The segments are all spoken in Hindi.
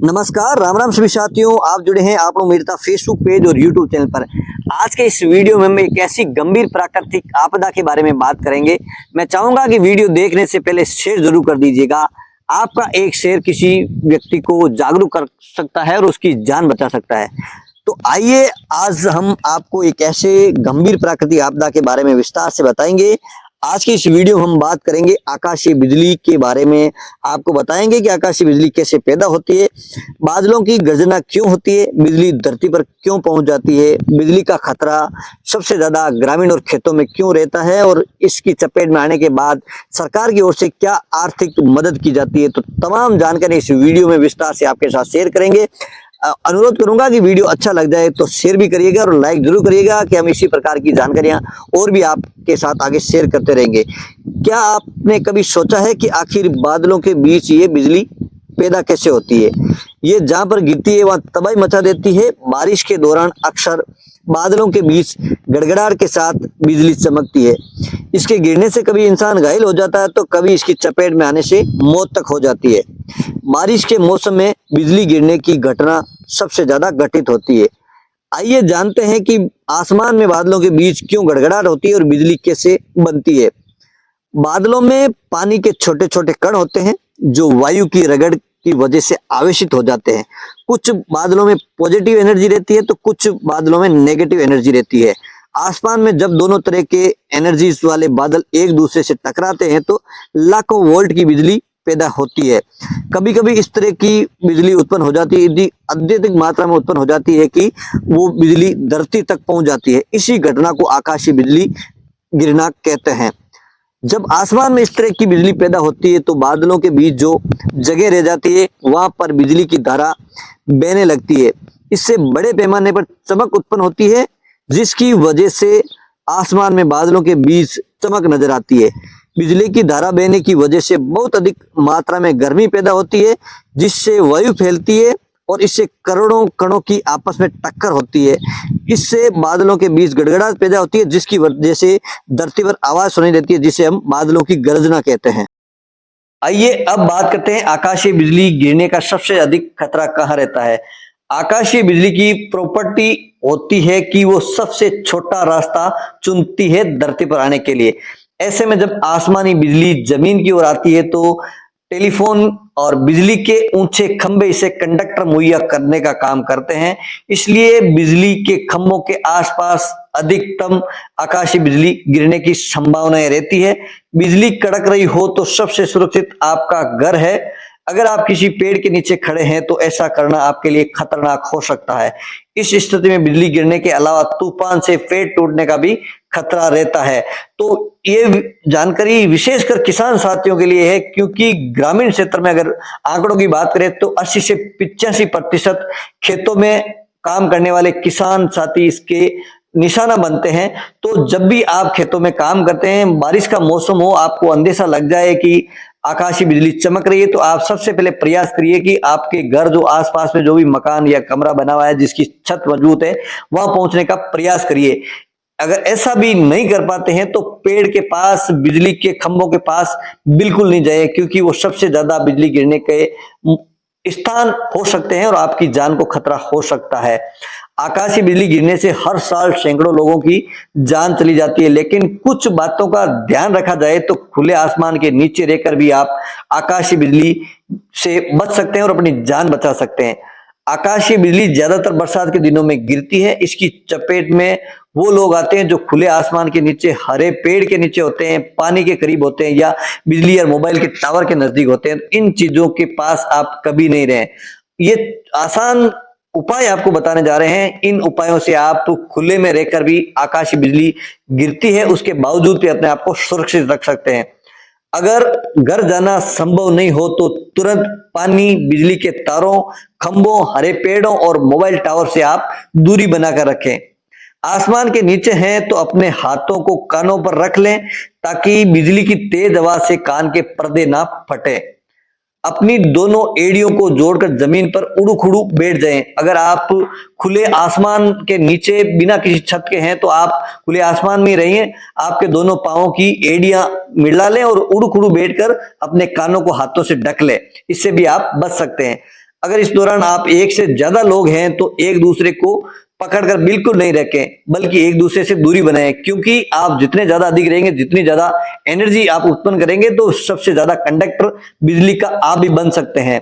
नमस्कार, राम राम सभी साथियों। आप जुड़े हैं आप लोग मेरे फेसबुक पेज और यूट्यूब चैनल पर। आज के इस वीडियो में हम एक ऐसी गंभीर प्राकृतिक आपदा के बारे में बात करेंगे। मैं चाहूंगा कि वीडियो देखने से पहले शेयर जरूर कर दीजिएगा। आपका एक शेयर किसी व्यक्ति को जागरूक कर सकता है और उसकी जान बचा सकता है। तो आइए आज हम आपको एक ऐसे गंभीर प्राकृतिक आपदा के बारे में विस्तार से बताएंगे। आज की इस वीडियो में हम बात करेंगे आकाशीय बिजली के बारे में। आपको बताएंगे कि आकाशीय बिजली कैसे पैदा होती है, बादलों की गर्जना क्यों होती है, बिजली धरती पर क्यों पहुंच जाती है, बिजली का खतरा सबसे ज्यादा ग्रामीण और खेतों में क्यों रहता है और इसकी चपेट में आने के बाद सरकार की ओर से क्या आर्थिक मदद की जाती है। तो तमाम जानकारी इस वीडियो में विस्तार से आपके साथ शेयर करेंगे। अनुरोध करूंगा कि वीडियो अच्छा लग जाए तो शेयर भी करिएगा और लाइक जरूर करिएगा कि हम इसी प्रकार की जानकारियां और भी आपके साथ आगे शेयर करते रहेंगे। क्या आपने कभी सोचा है कि आखिर बादलों के बीच ये बिजली पैदा कैसे होती है? ये जहां पर गिरती है वहां तबाही मचा देती है। बारिश के दौरान अक्सर बादलों के बीच गड़गड़ाहट के साथ बिजली चमकती है। इसके गिरने से कभी इंसान घायल हो जाता है तो कभी इसकी चपेट में आने से मौत तक हो जाती है। बारिश के मौसम में बिजली गिरने की घटना सबसे ज्यादा घटित होती है। आइए जानते हैं कि आसमान में बादलों के बीच क्यों गड़गड़ाहट होती है और बिजली कैसे बनती है। बादलों में पानी के छोटे छोटे कण होते हैं जो वायु की रगड़ की वजह से आवेशित हो जाते हैं। कुछ बादलों में पॉजिटिव एनर्जी रहती है तो कुछ बादलों में नेगेटिव एनर्जी रहती है। आसमान में जब दोनों तरह के एनर्जीज वाले बादल एक दूसरे से टकराते हैं तो लाखों वोल्ट की बिजली पैदा होती है। कभी कभी इस तरह की बिजली उत्पन्न हो जाती है, यदि अत्यधिक मात्रा में उत्पन्न हो जाती है कि वो बिजली धरती तक पहुंच जाती है। इसी घटना को आकाशीय बिजली गिरना कहते हैं। जब आसमान में इस तरह की बिजली पैदा होती है तो बादलों के बीच जो जगह रह जाती है वहां पर बिजली की धारा बहने लगती है। इससे बड़े पैमाने पर चमक उत्पन्न होती है जिसकी वजह से आसमान में बादलों के बीच चमक नजर आती है। बिजली की धारा बहने की वजह से बहुत अधिक मात्रा में गर्मी पैदा होती है जिससे वायु फैलती है और इससे करोड़ों कणों की आपस में टक्कर होती है। इससे बादलों के बीच गड़गड़ाहट पैदा होती है जिसकी वजह से धरती पर आवाज सुनाई देती है जिसे हम बादलों की गर्जना कहते हैं। आइए अब बात करते हैं आकाशीय बिजली गिरने का सबसे अधिक खतरा कहाँ रहता है। आकाशीय बिजली की प्रॉपर्टी होती है कि वो सबसे छोटा रास्ता चुनती है धरती पर आने के लिए। ऐसे में जब आसमानी बिजली जमीन की ओर आती है तो टेलीफोन और बिजली के ऊंचे खंभे इसे कंडक्टर मुहैया करने का काम करते हैं। इसलिए बिजली के खंभों के आसपास अधिकतम आकाशीय बिजली गिरने की संभावनाएं रहती है। बिजली कड़क रही हो तो सबसे सुरक्षित आपका घर है। अगर आप किसी पेड़ के नीचे खड़े हैं तो ऐसा करना आपके लिए खतरनाक हो सकता है। इस स्थिति में बिजली गिरने के अलावा तूफान से पेड़ टूटने का भी खतरा रहता है। तो ये जानकारी विशेषकर किसान साथियों के लिए है क्योंकि ग्रामीण क्षेत्र में अगर आंकड़ों की बात करें तो 80 से 85% खेतों में काम करने वाले किसान साथी इसके निशाना बनते हैं। तो जब भी आप खेतों में काम करते हैं, बारिश का मौसम हो, आपको अंदेशा लग जाए कि आकाशीय बिजली चमक रही है तो आप सबसे पहले प्रयास करिए कि आपके घर जो आसपास में जो भी मकान या कमरा बना हुआ है जिसकी छत मजबूत है वहां पहुंचने का प्रयास करिए। अगर ऐसा भी नहीं कर पाते हैं तो पेड़ के पास, बिजली के खंभों के पास बिल्कुल नहीं जाए क्योंकि वो सबसे ज्यादा बिजली गिरने के स्थान हो सकते हैं और आपकी जान को खतरा हो सकता है। आकाशीय बिजली गिरने से हर साल सैकड़ों लोगों की जान चली जाती है, लेकिन कुछ बातों का ध्यान रखा जाए तो खुले आसमान के नीचे रहकर भी आप आकाशीय बिजली से बच सकते हैं और अपनी जान बचा सकते हैं। आकाशीय बिजली ज्यादातर बरसात के दिनों में गिरती है। इसकी चपेट में वो लोग आते हैं जो खुले आसमान के नीचे, हरे पेड़ के नीचे होते हैं, पानी के करीब होते हैं या बिजली या मोबाइल के टावर के नजदीक होते हैं। इन चीजों के पास आप कभी नहीं रहें। ये आसान उपाय आपको बताने जा रहे हैं। इन उपायों से आप खुले में रहकर भी आकाशीय बिजली गिरती है उसके बावजूद भी अपने आप को सुरक्षित रख सकते हैं। अगर घर जाना संभव नहीं हो तो तुरंत पानी, बिजली के तारों, खंभों, हरे पेड़ों और मोबाइल टावर से आप दूरी बनाकर रखें। आसमान के नीचे हैं तो अपने हाथों को कानों पर रख लें ताकि बिजली की तेज आवाज से कान के पर्दे ना फटे। अपनी दोनों एड़ियों को जोड़कर जमीन पर उड़ू खुड़ू बैठ जाएं। अगर आप खुले आसमान के नीचे बिना किसी छत के हैं तो आप खुले आसमान में रहिए। आपके दोनों पांवों की एड़ियां मिला लें और उड़ू खुड़ू बैठकर अपने कानों को हाथों से ढक लें। इससे भी आप बच सकते हैं। अगर इस दौरान आप एक से ज्यादा लोग हैं तो एक दूसरे को पकड़कर बिल्कुल नहीं रखें, बल्कि एक दूसरे से दूरी बनाएं, क्योंकि आप जितने ज्यादा अधिक रहेंगे, जितनी ज्यादा एनर्जी आप उत्पन्न करेंगे, तो सबसे ज्यादा कंडक्टर बिजली का आप भी बन सकते हैं।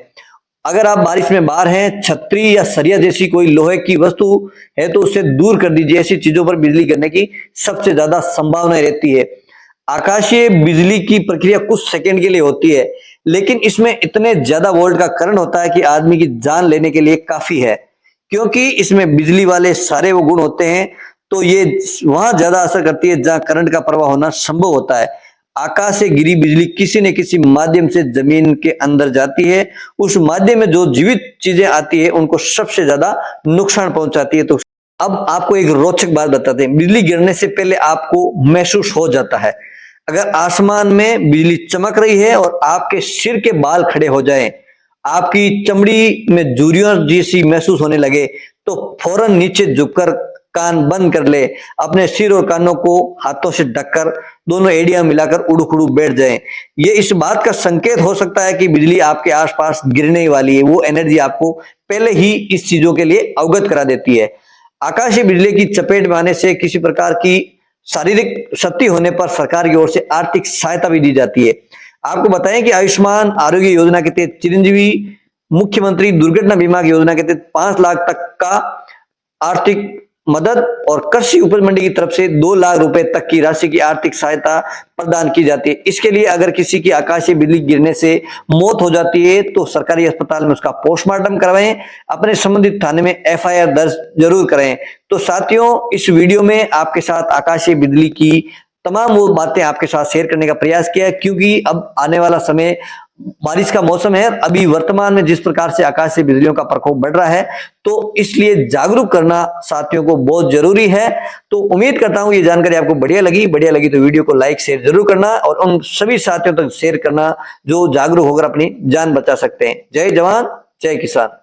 अगर आप बारिश में बाहर हैं, छतरी या सरिया जैसी कोई लोहे की वस्तु है तो उसे दूर कर दीजिए। ऐसी चीजों पर बिजली गिरने की सबसे ज्यादा संभावना रहती है। आकाशीय बिजली की प्रक्रिया कुछ सेकंड के लिए होती है, लेकिन इसमें इतने ज्यादा वोल्ट का करंट होता है कि आदमी की जान लेने के लिए काफी है। क्योंकि इसमें बिजली वाले सारे वो गुण होते हैं, तो ये वहां ज्यादा असर करती है जहां करंट का प्रवाह होना संभव होता है। आकाश से गिरी बिजली किसी न किसी माध्यम से जमीन के अंदर जाती है। उस माध्यम में जो जीवित चीजें आती है उनको सबसे ज्यादा नुकसान पहुंचाती है। तो अब आपको एक रोचक बात बताते हैं। बिजली गिरने से पहले आपको महसूस हो जाता है। अगर आसमान में बिजली चमक रही है और आपके सिर के बाल खड़े हो जाएं, आपकी चमड़ी में झुर्रियों जैसी महसूस होने लगे, तो फौरन नीचे झुककर कान बंद कर ले। अपने सिर और कानों को हाथों से ढककर दोनों एड़ियां मिलाकर उड़ूक उड़ूक बैठ जाएं। ये इस बात का संकेत हो सकता है कि बिजली आपके आसपास गिरने ही वाली है। वो एनर्जी आपको पहले ही इस चीजों के लिए अवगत करा देती है। आकाशीय बिजली की चपेट में आने से किसी प्रकार की शारीरिक क्षति होने पर सरकार की ओर से आर्थिक सहायता भी दी जाती है। आपको बताएं कि आयुष्मान आरोग्य योजना के तहत चिरंजीवी मुख्यमंत्री दुर्घटना बीमा की योजना के तहत 5 लाख तक का आर्थिक मदद और कृषि उपज मंडी की तरफ से 2 लाख रुपए तक की राशि की आर्थिक सहायता प्रदान की जाती है। इसके लिए अगर किसी की आकाशीय बिजली गिरने से मौत हो जाती है तो सरकारी अस्पताल में उसका पोस्टमार्टम करवाएं, अपने संबंधित थाने में FIR दर्ज जरूर करें। तो साथियों, इस वीडियो में आपके साथ आकाशीय बिजली की तमाम वो बातें आपके साथ शेयर करने का प्रयास किया है, क्योंकि अब आने वाला समय बारिश का मौसम है। अभी वर्तमान में जिस प्रकार से आकाशीय बिजलियों का प्रकोप बढ़ रहा है, तो इसलिए जागरूक करना साथियों को बहुत जरूरी है। तो उम्मीद करता हूं ये जानकारी आपको बढ़िया लगी तो वीडियो को लाइक शेयर जरूर करना और उन सभी साथियों तक शेयर करना जो जागरूक होकर अपनी जान बचा सकते हैं। जय जवान जय किसान।